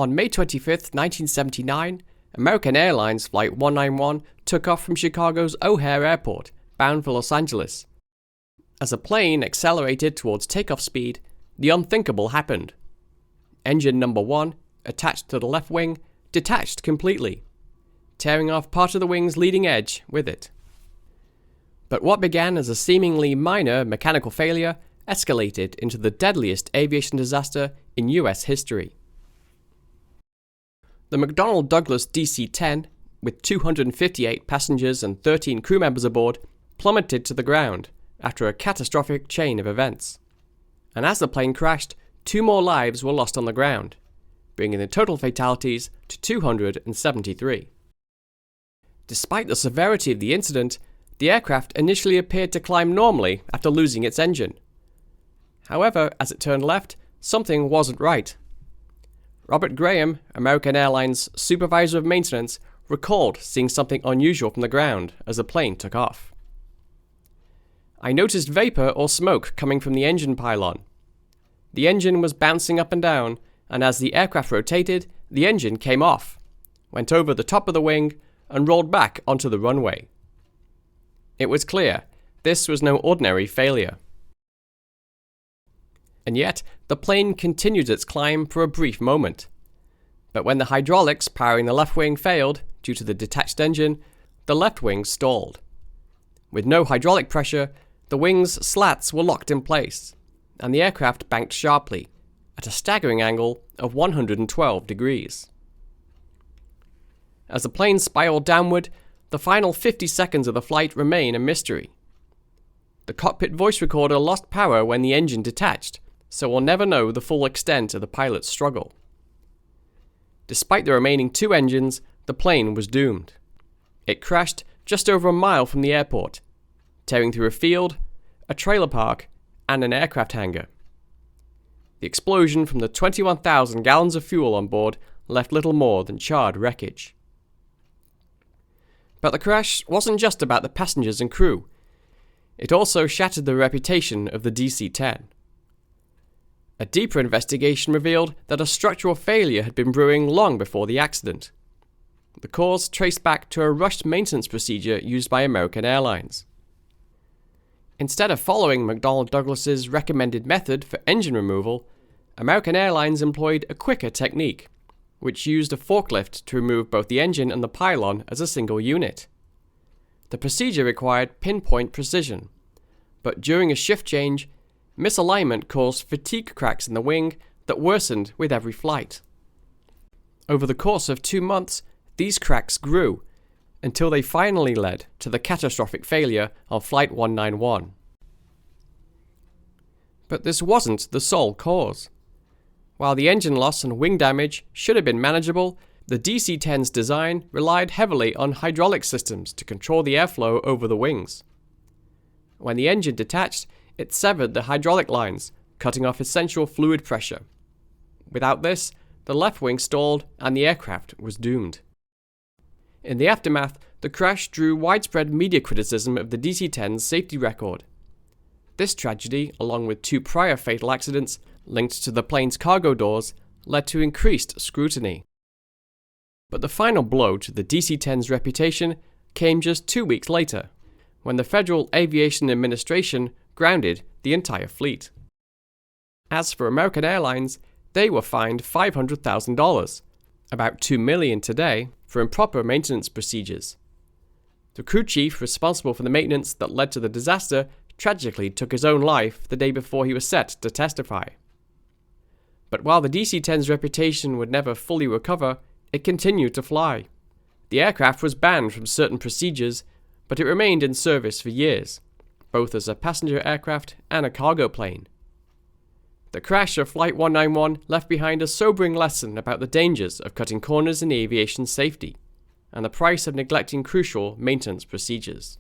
On May 25, 1979, American Airlines Flight 191 took off from Chicago's O'Hare Airport, bound for Los Angeles. As the plane accelerated towards takeoff speed, the unthinkable happened. Engine number 1, attached to the left wing, detached completely, tearing off part of the wing's leading edge with it. But what began as a seemingly minor mechanical failure escalated into the deadliest aviation disaster in US history. The McDonnell Douglas DC-10, with 258 passengers and 13 crew members aboard, plummeted to the ground after a catastrophic chain of events. And as the plane crashed, 2 more lives were lost on the ground, bringing the total fatalities to 273. Despite the severity of the incident, the aircraft initially appeared to climb normally after losing its engine. However, as it turned left, something wasn't right. Robert Graham, American Airlines supervisor of maintenance, recalled seeing something unusual from the ground as the plane took off. "I noticed vapor or smoke coming from the engine pylon. The engine was bouncing up and down, and as the aircraft rotated, the engine came off, went over the top of the wing, and rolled back onto the runway." It was clear this was no ordinary failure. And yet, the plane continued its climb for a brief moment. But when the hydraulics powering the left wing failed due to the detached engine, the left wing stalled. With no hydraulic pressure, the wing's slats were locked in place, and the aircraft banked sharply, at a staggering angle of 112 degrees. As the plane spiraled downward, the final 50 seconds of the flight remain a mystery. The cockpit voice recorder lost power when the engine detached, so we'll never know the full extent of the pilot's struggle. Despite the remaining 2 engines, the plane was doomed. It crashed just over a mile from the airport, tearing through a field, a trailer park, and an aircraft hangar. The explosion from the 21,000 gallons of fuel on board left little more than charred wreckage. But the crash wasn't just about the passengers and crew. It also shattered the reputation of the DC-10. A deeper investigation revealed that a structural failure had been brewing long before the accident. The cause traced back to a rushed maintenance procedure used by American Airlines. Instead of following McDonnell Douglas's recommended method for engine removal, American Airlines employed a quicker technique, which used a forklift to remove both the engine and the pylon as a single unit. The procedure required pinpoint precision, but during a shift change, misalignment caused fatigue cracks in the wing that worsened with every flight. Over the course of 2 months, these cracks grew, until they finally led to the catastrophic failure of Flight 191. But this wasn't the sole cause. While the engine loss and wing damage should have been manageable, the DC-10's design relied heavily on hydraulic systems to control the airflow over the wings. When the engine detached, it severed the hydraulic lines, cutting off essential fluid pressure. Without this, the left wing stalled and the aircraft was doomed. In the aftermath, the crash drew widespread media criticism of the DC-10's safety record. This tragedy, along with 2 prior fatal accidents linked to the plane's cargo doors, led to increased scrutiny. But the final blow to the DC-10's reputation came just 2 weeks later, when the Federal Aviation Administration grounded the entire fleet. As for American Airlines, they were fined $500,000, about $2 million today, for improper maintenance procedures. The crew chief responsible for the maintenance that led to the disaster tragically took his own life the day before he was set to testify. But while the DC-10's reputation would never fully recover, it continued to fly. The aircraft was banned from certain procedures, but it remained in service for years, both as a passenger aircraft and a cargo plane. The crash of Flight 191 left behind a sobering lesson about the dangers of cutting corners in aviation safety, and the price of neglecting crucial maintenance procedures.